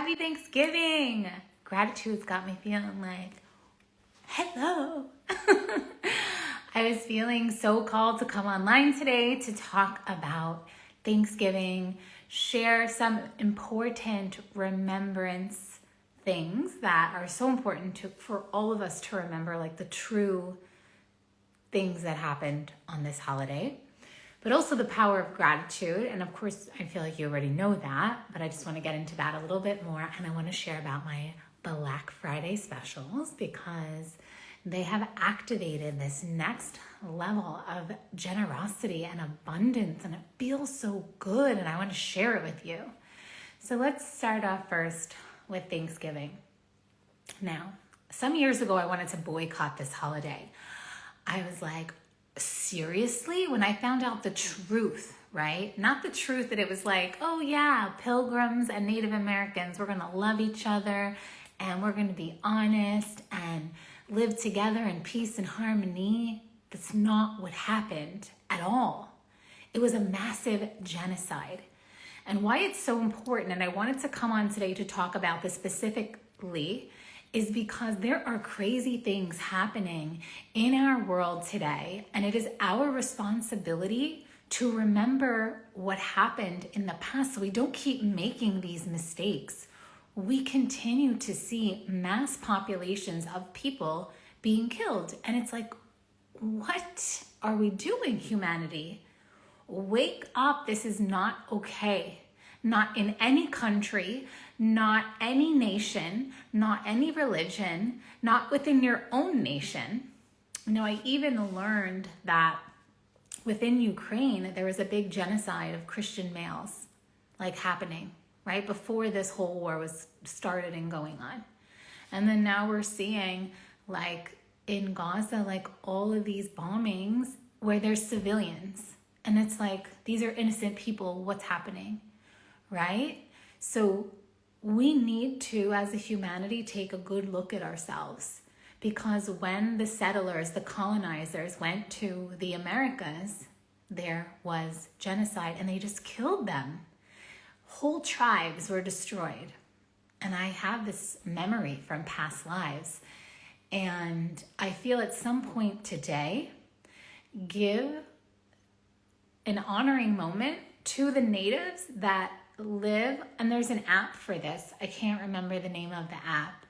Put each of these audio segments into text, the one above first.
Happy Thanksgiving! Gratitude's got me feeling like, hello. I was feeling so called to come online today to talk about Thanksgiving, share some important remembrance things that are so important for all of us to remember, like the true things that happened on this holiday, but also the power of gratitude. And of course, I feel like you already know that, but I just want to get into that a little bit more. And I want to share about my Black Friday specials because they have activated this next level of generosity and abundance, and it feels so good, and I want to share it with you. So let's start off first with Thanksgiving. Now, some years ago, I wanted to boycott this holiday. I was like, seriously? When I found out the truth, right? Not the truth that it was like, oh yeah, Pilgrims and Native Americans, we're gonna love each other and we're gonna be honest and live together in peace and harmony. That's not what happened at all. It was a massive genocide. And why it's so important, and I wanted to come on today to talk about this specifically, is because there are crazy things happening in our world today, and it is our responsibility to remember what happened in the past so we don't keep making these mistakes. We continue to see mass populations of people being killed, and it's like, what are we doing, humanity? Wake up. This is not okay. Not in any country, not any nation, not any religion, not within your own nation. You know, I even learned that within Ukraine, there was a big genocide of Christian males, like happening right before this whole war was started and going on. And then now we're seeing like in Gaza, like all of these bombings where there's civilians. And it's like, these are innocent people. What's happening, right? So we need to, as a humanity, take a good look at ourselves. Because when the settlers, the colonizers went to the Americas, there was genocide and they just killed them. Whole tribes were destroyed. And I have this memory from past lives. And I feel at some point today, give an honoring moment to the natives that live, and there's an app for this. I can't remember the name of the app.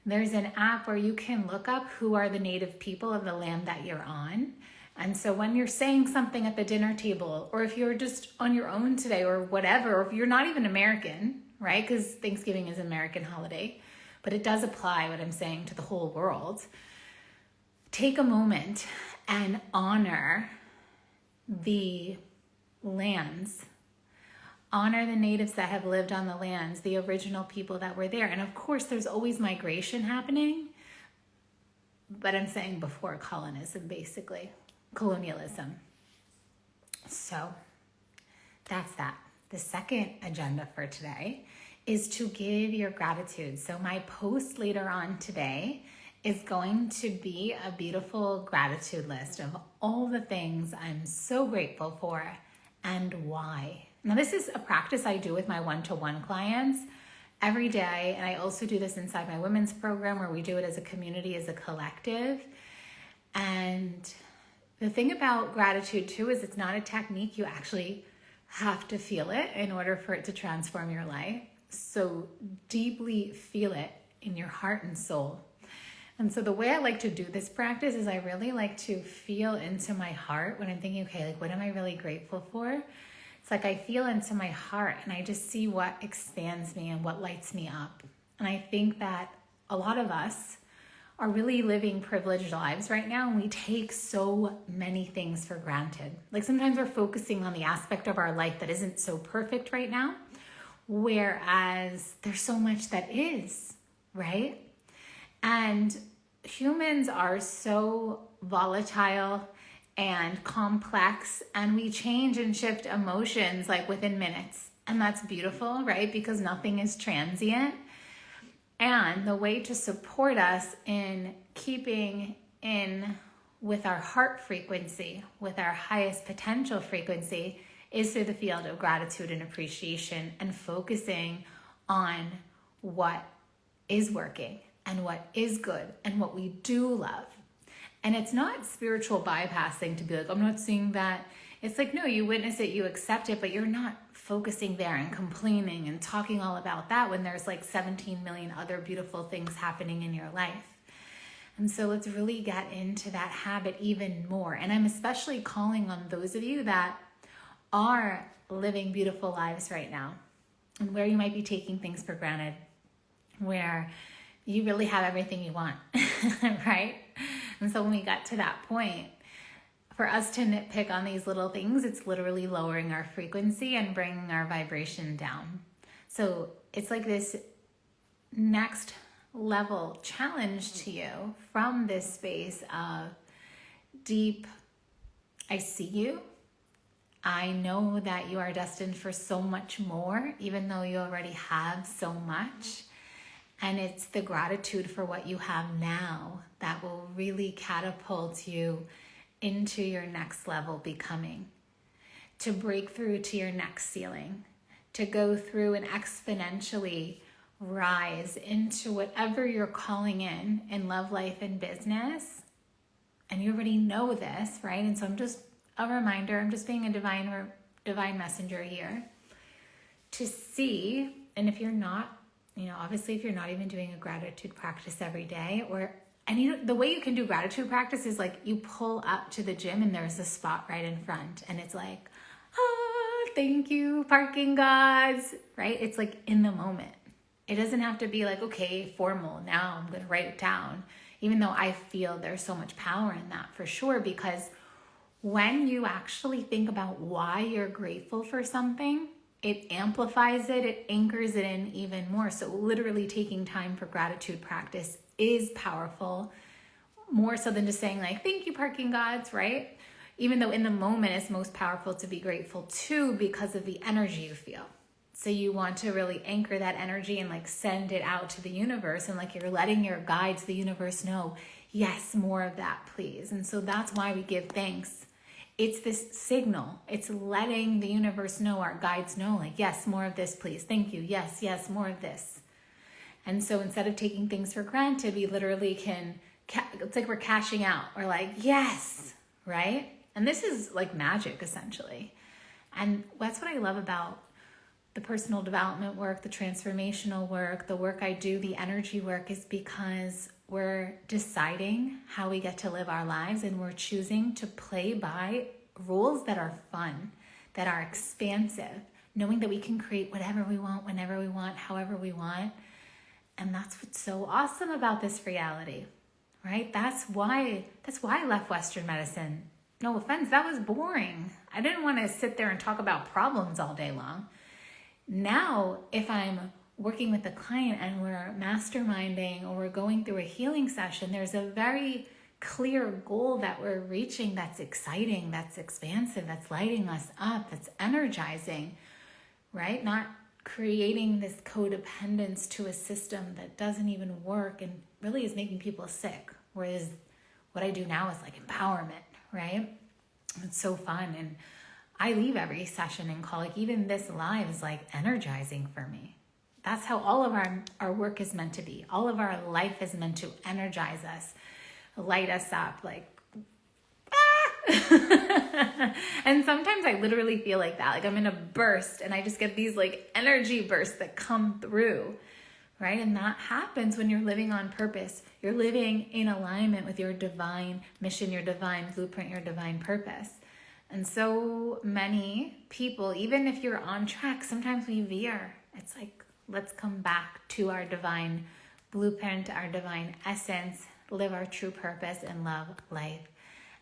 There's an app where you can look up who are the native people of the land that you're on. And so when you're saying something at the dinner table, or if you're just on your own today or whatever, or if you're not even American, right? Because Thanksgiving is an American holiday, but it does apply what I'm saying to the whole world. Take a moment and honor the lands. Honor the natives that have lived on the lands, the original people that were there. And of course, there's always migration happening, but I'm saying before colonialism, basically, colonialism. So that's that. The second agenda for today is to give your gratitude. So my post later on today is going to be a beautiful gratitude list of all the things I'm so grateful for and why. Now, this is a practice I do with my one-to-one clients every day, and I also do this inside my women's program where we do it as a community, as a collective. And the thing about gratitude too is it's not a technique. You actually have to feel it in order for it to transform your life. So deeply feel it in your heart and soul. And so the way I like to do this practice is I really like to feel into my heart when I'm thinking, okay, like what am I really grateful for? It's like I feel into my heart and I just see what expands me and what lights me up. And I think that a lot of us are really living privileged lives right now, and we take so many things for granted. Like sometimes we're focusing on the aspect of our life that isn't so perfect right now, whereas there's so much that is, right? And humans are so volatile and complex, and we change and shift emotions like within minutes. And that's beautiful, right? Because nothing is transient. And the way to support us in keeping in with our heart frequency, with our highest potential frequency, is through the field of gratitude and appreciation and focusing on what is working and what is good and what we do love. And it's not spiritual bypassing to be like, I'm not seeing that. It's like, no, you witness it, you accept it, but you're not focusing there and complaining and talking all about that when there's like 17 million other beautiful things happening in your life. And so let's really get into that habit even more. And I'm especially calling on those of you that are living beautiful lives right now, and where you might be taking things for granted, where you really have everything you want, right? And so when we got to that point, for us to nitpick on these little things, it's literally lowering our frequency and bringing our vibration down. So it's like this next level challenge to you from this space of deep, I see you. I know that you are destined for so much more, even though you already have so much. And it's the gratitude for what you have now that will really catapult you into your next level becoming, to break through to your next ceiling, to go through and exponentially rise into whatever you're calling in love, life, and business. And you already know this, right? And so I'm just a reminder, I'm just being a divine messenger here to see. And if you're not, obviously if you're not even doing a gratitude practice every day, the way you can do gratitude practice is like you pull up to the gym and there's a spot right in front and it's like, oh, thank you, parking gods, right? It's like in the moment. It doesn't have to be like, okay, formal, now I'm going to write it down, even though I feel there's so much power in that for sure, because when you actually think about why you're grateful for something, it amplifies it, it anchors it in even more. So literally taking time for gratitude practice is powerful, more so than just saying like, thank you, parking gods, right? Even though in the moment it's most powerful to be grateful too because of the energy you feel. So you want to really anchor that energy and like send it out to the universe, and like you're letting your guides, the universe, know, yes, more of that, please. And so that's why we give thanks. It's this signal. It's letting the universe know, our guides know, like, yes, more of this, please. Thank you. Yes, yes, more of this. And so instead of taking things for granted, we literally can, it's like we're cashing out. We're like, yes, right? And this is like magic, essentially. And that's what I love about the personal development work, the transformational work, the work I do, the energy work, is because we're deciding how we get to live our lives, and we're choosing to play by rules that are fun, that are expansive, knowing that we can create whatever we want, whenever we want, however we want. And that's what's so awesome about this reality, right? That's why I left Western medicine. No offense, that was boring. I didn't want to sit there and talk about problems all day long. Now, if I'm working with a client and we're masterminding or we're going through a healing session, there's a very clear goal that we're reaching that's exciting, that's expansive, that's lighting us up, that's energizing, right? Not creating this codependence to a system that doesn't even work and really is making people sick. Whereas what I do now is like empowerment, right? It's so fun. And I leave every session and call, like even this live is like energizing for me. That's how all of our work is meant to be. All of our life is meant to energize us, light us up, like, ah! And sometimes I literally feel like that. Like I'm in a burst and I just get these like energy bursts that come through, right? And that happens when you're living on purpose. You're living in alignment with your divine mission, your divine blueprint, your divine purpose. And so many people, even if you're on track, sometimes we veer. It's like, let's come back to our divine blueprint, our divine essence, live our true purpose in love, life,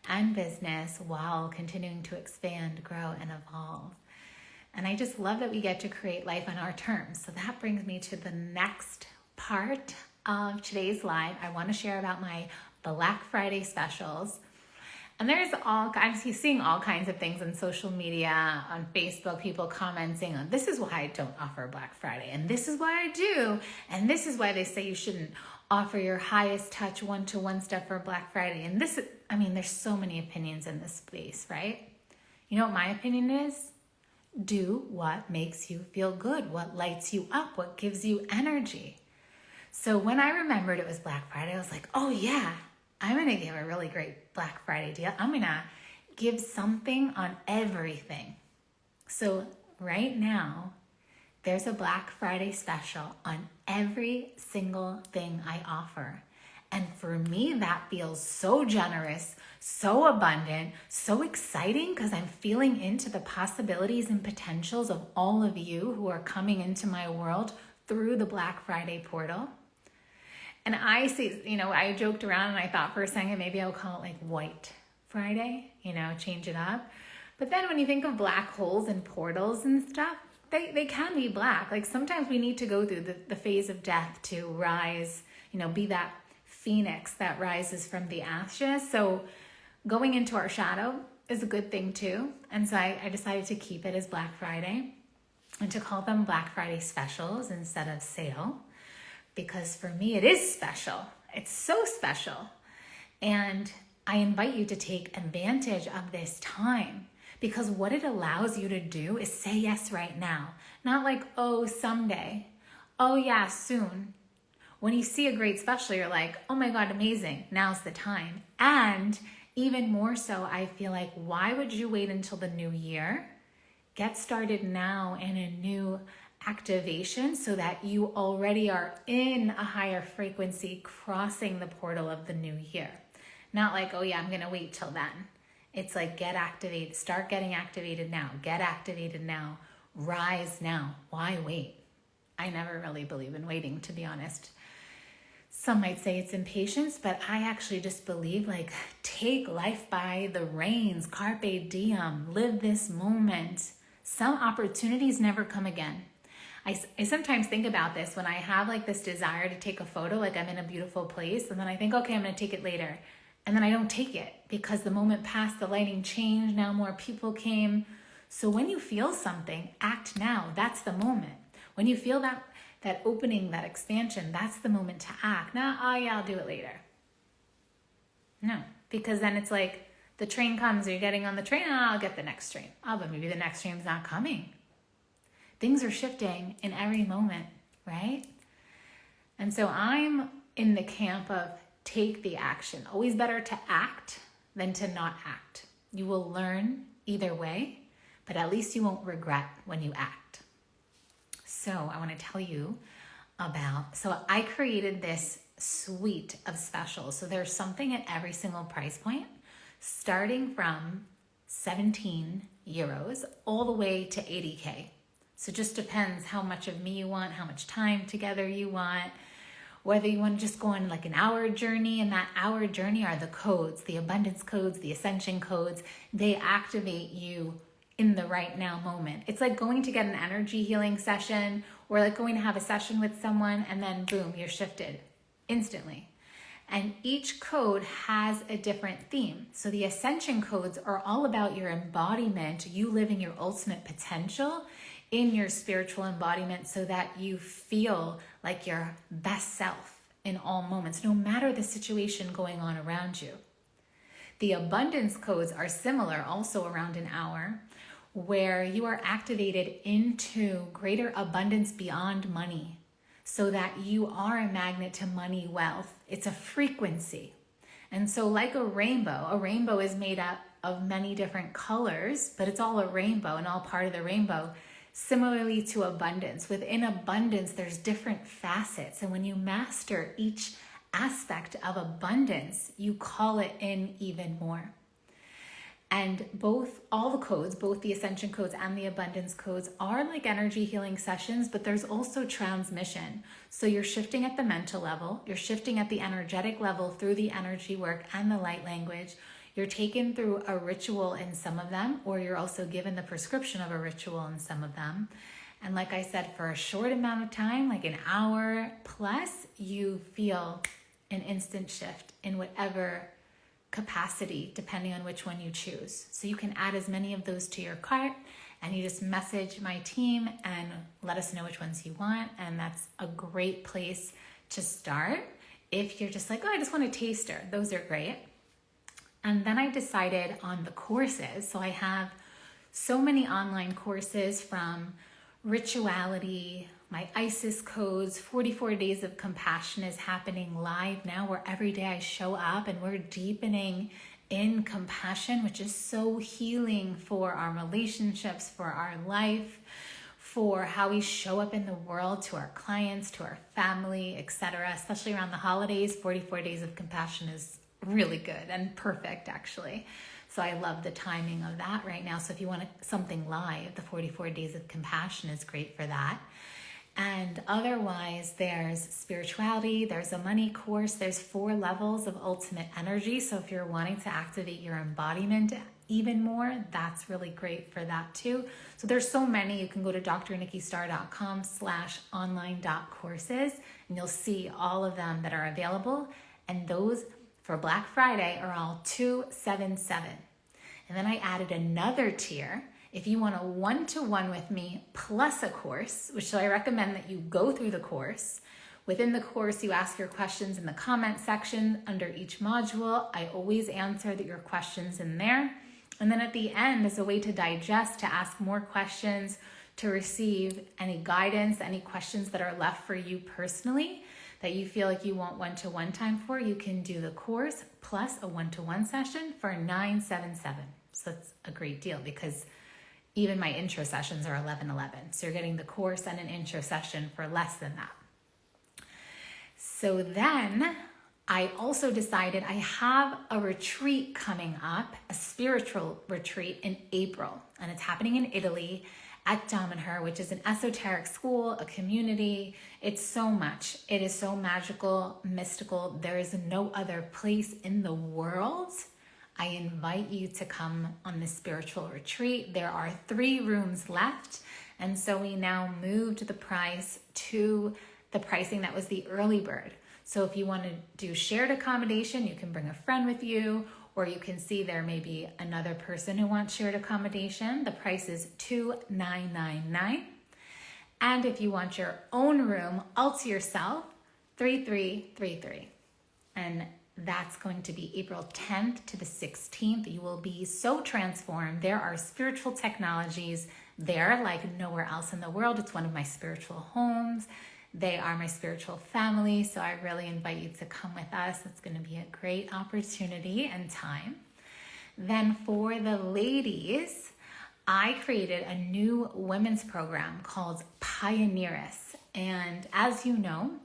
and business while continuing to expand, grow, and evolve. And I just love that we get to create life on our terms. So that brings me to the next part of today's live. I want to share about my Black Friday specials. And I'm seeing all kinds of things on social media, on Facebook, people commenting on, this is why I don't offer Black Friday, and this is why I do, and this is why they say you shouldn't offer your highest touch one-to-one stuff for Black Friday. And there's so many opinions in this space, right? You know what my opinion is? Do what makes you feel good, what lights you up, what gives you energy. So when I remembered it was Black Friday, I was like, oh yeah, I'm going to give a really great Black Friday deal. I'm going to give something on everything. So right now, there's a Black Friday special on every single thing I offer. And for me, that feels so generous, so abundant, so exciting because I'm feeling into the possibilities and potentials of all of you who are coming into my world through the Black Friday portal. And I see, I joked around and I thought for a second, maybe I'll call it like White Friday, change it up. But then when you think of black holes and portals and stuff, they can be black. Like sometimes we need to go through the phase of death to rise, be that phoenix that rises from the ashes. So going into our shadow is a good thing too. And so I decided to keep it as Black Friday and to call them Black Friday specials instead of sale. Because for me, it is special. It's so special. And I invite you to take advantage of this time because what it allows you to do is say yes right now. Not like, oh, someday. Oh yeah, soon. When you see a great special, you're like, oh my God, amazing. Now's the time. And even more so, I feel like, why would you wait until the new year? Get started now in a new activation so that you already are in a higher frequency crossing the portal of the new year. Not like, oh yeah, I'm going to wait till then. It's like get activated, start getting activated now, get activated now, rise now. Why wait? I never really believe in waiting, to be honest. Some might say it's impatience, but I actually just believe like take life by the reins, carpe diem, live this moment. Some opportunities never come again. I sometimes think about this when I have like this desire to take a photo, like I'm in a beautiful place, and then I think, okay, I'm going to take it later. And then I don't take it because the moment passed, the lighting changed, now more people came. So when you feel something, act now. That's the moment. When you feel that opening, that expansion, that's the moment to act. Not, oh yeah, I'll do it later. No, because then it's like the train comes, you're getting on the train, oh, I'll get the next train. Oh, but maybe the next train's not coming. Things are shifting in every moment, right? And so I'm in the camp of take the action. Always better to act than to not act. You will learn either way, but at least you won't regret when you act. So I want to tell you so I created this suite of specials. So there's something at every single price point, starting from 17 euros all the way to 80K. So it just depends how much of me you want, how much time together you want, whether you want to just go on like an hour journey, and that hour journey are the codes, the abundance codes, the ascension codes. They activate you in the right now moment. It's like going to get an energy healing session or like going to have a session with someone and then boom, you're shifted instantly. And each code has a different theme. So the ascension codes are all about your embodiment, you living your ultimate potential in your spiritual embodiment so that you feel like your best self in all moments, no matter the situation going on around you. The abundance codes are similar, also around an hour, where you are activated into greater abundance beyond money so that you are a magnet to money, wealth. It's a frequency. And so like a rainbow is made up of many different colors, but it's all a rainbow and all part of the rainbow. Similarly to abundance, within abundance, there's different facets. And when you master each aspect of abundance, you call it in even more. And all the codes, both the ascension codes and the abundance codes are like energy healing sessions, but there's also transmission. So you're shifting at the mental level, you're shifting at the energetic level through the energy work and the light language. You're taken through a ritual in some of them, or you're also given the prescription of a ritual in some of them. And like I said, for a short amount of time, like an hour plus, you feel an instant shift in whatever capacity, depending on which one you choose. So you can add as many of those to your cart, and you just message my team and let us know which ones you want. And that's a great place to start. If you're just like, oh, I just want a taster, those are great. And then I decided on the courses. So I have so many online courses, from rituality, my ISIS codes, 44 days of compassion is happening live now, where every day I show up and we're deepening in compassion, which is so healing for our relationships, for our life, for how we show up in the world, to our clients, to our family, etc. Especially around the holidays, 44 days of compassion is really good and perfect, actually. So I love the timing of that right now. So if you want something live, the 44 days of compassion is great for that. And otherwise, there's spirituality, there's a money course, there's 4 levels of ultimate energy. So if you're wanting to activate your embodiment even more, that's really great for that too. So there's so many. You can go to drnikkistar.com/online.courses and you'll see all of them that are available. And those for Black Friday are all $277. And then I added another tier. If you want a one-to-one with me plus a course, which I recommend that you go through the course. Within the course, you ask your questions in the comment section under each module. I always answer your questions in there. And then at the end is a way to digest, to ask more questions, to receive any guidance, any questions that are left for you personally that you feel like you want one-to-one time for. You can do the course plus a one-to-one session for $977. So that's a great deal, because even my intro sessions are $1111. So you're getting the course and an intro session for less than that. So then I also decided I have a retreat coming up, a spiritual retreat in April. And it's happening in Italy at Damanhur, which is an esoteric school, a community. It's so much. It is so magical, mystical. There is no other place in the world. I invite you to come on this spiritual retreat. There are 3 rooms left. And so we now moved the price to the pricing that was the early bird. So if you want to do shared accommodation, you can bring a friend with you, or you can see there may be another person who wants shared accommodation. The price is $2,999. And if you want your own room all to yourself, $3,333. And that's going to be April 10th to the 16th. You will be so transformed. There are spiritual technologies there like nowhere else in the world. It's one of my spiritual homes. They are my spiritual family. So I really invite you to come with us. It's going to be a great opportunity and time. Then for the ladies, I created a new women's program called Pioneeress. And as you know,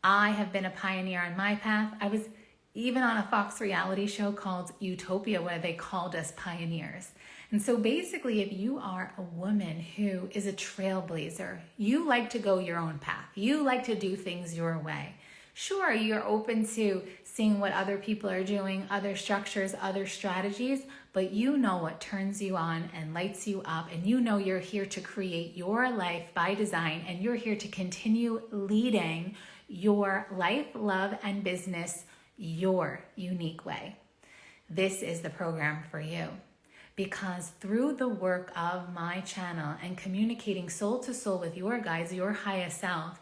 I have been a pioneer on my path. I was even on a Fox reality show called Utopia, where they called us pioneers. And so basically, if you are a woman who is a trailblazer, you like to go your own path, you like to do things your way. Sure, you're open to seeing what other people are doing, other structures, other strategies, but you know what turns you on and lights you up, and you know you're here to create your life by design, and you're here to continue leading your life, love, and business your unique way. This is the program for you, because through the work of my channel and communicating soul to soul with your guides, your highest self,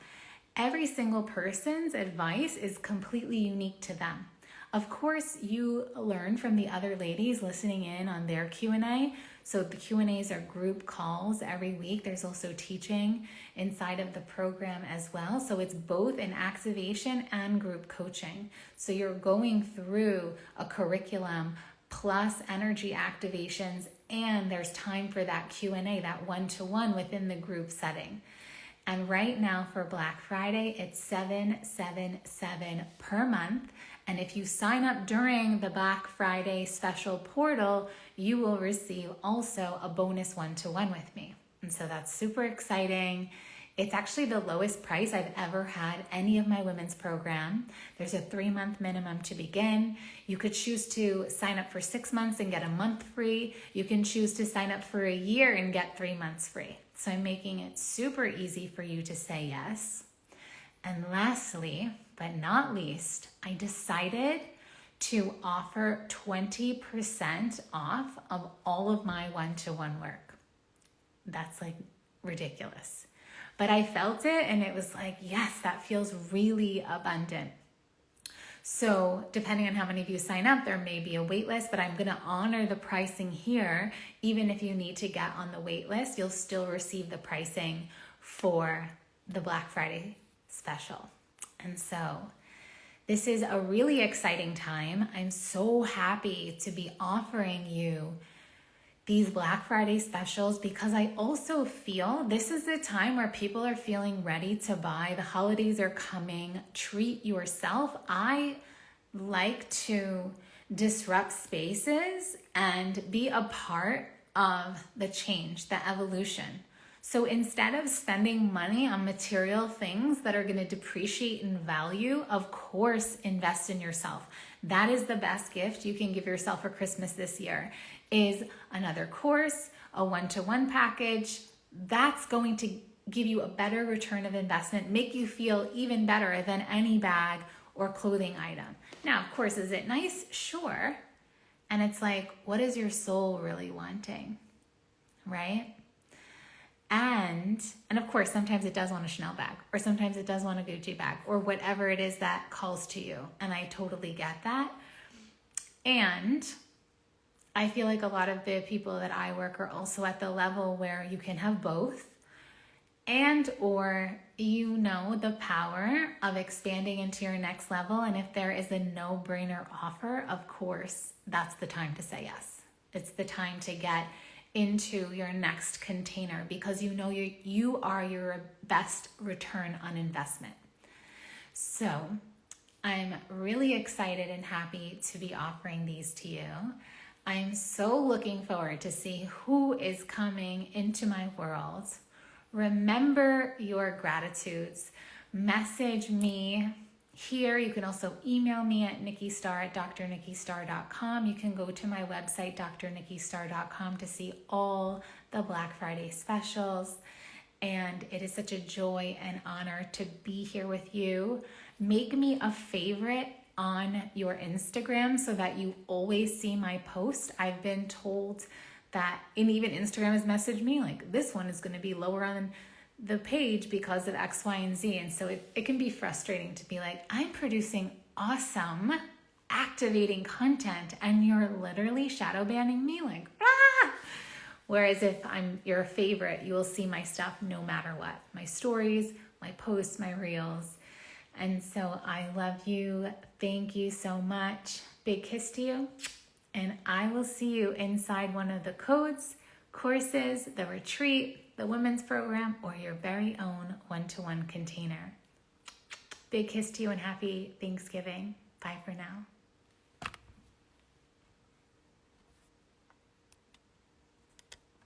every single person's advice is completely unique to them. Of course, you learn from the other ladies listening in on their Q&A. So the Q&As are group calls every week. There's also teaching inside of the program as well. So it's both an activation and group coaching. So you're going through a curriculum plus energy activations, and there's time for that Q&A, that one-to-one within the group setting. And right now for Black Friday, it's $777 per month. And if you sign up during the Black Friday special portal, you will receive also a bonus one-to-one with me. And so that's super exciting. It's actually the lowest price I've ever had any of my women's program. There's a 3-month minimum to begin. You could choose to sign up for 6 months and get a month free. You can choose to sign up for a year and get 3 months free. So I'm making it super easy for you to say yes. And lastly, but not least, I decided to offer 20% off of all of my one-to-one work. That's like ridiculous. But I felt it and it was like, yes, that feels really abundant. So depending on how many of you sign up, there may be a wait list, but I'm going to honor the pricing here. Even if you need to get on the wait list, you'll still receive the pricing for the Black Friday special. And so this is a really exciting time. I'm so happy to be offering you these Black Friday specials because I also feel this is the time where people are feeling ready to buy. The holidays are coming. Treat yourself. I like to disrupt spaces and be a part of the change, the evolution. So instead of spending money on material things that are going to depreciate in value, of course, invest in yourself. That is the best gift you can give yourself for Christmas this year, is another course, a one-to-one package. That's going to give you a better return of investment, make you feel even better than any bag or clothing item. Now, of course, is it nice? Sure. And it's like, what is your soul really wanting, right? And of course, sometimes it does want a Chanel bag, or sometimes it does want a Gucci bag, or whatever it is that calls to you. And I totally get that. And I feel like a lot of the people that I work are also at the level where you can have both, and or you know the power of expanding into your next level. And if there is a no-brainer offer, of course, that's the time to say yes. It's the time to get into your next container because you know you are your best return on investment. So I'm really excited and happy to be offering these to you. I'm so looking forward to see who is coming into my world. Remember your gratitudes. Message me here. You can also email me at nikkistar@drnikkistar.com. You can go to my website, drnikkistar.com, to see all the Black Friday specials. And it is such a joy and honor to be here with you. Make me a favorite on your Instagram so that you always see my post. I've been told that, and even Instagram has messaged me like, this one is going to be lower on the page because of X, Y, and Z. And so it can be frustrating to be like, I'm producing awesome, activating content, and you're literally shadow banning me, like, ah! Whereas if I'm your favorite, you will see my stuff no matter what. My stories, my posts, my reels. And so I love you. Thank you so much. Big kiss to you. And I will see you inside one of the codes, courses, the retreat, the women's program, or your very own one-to-one container. Big kiss to you and happy Thanksgiving. Bye for now.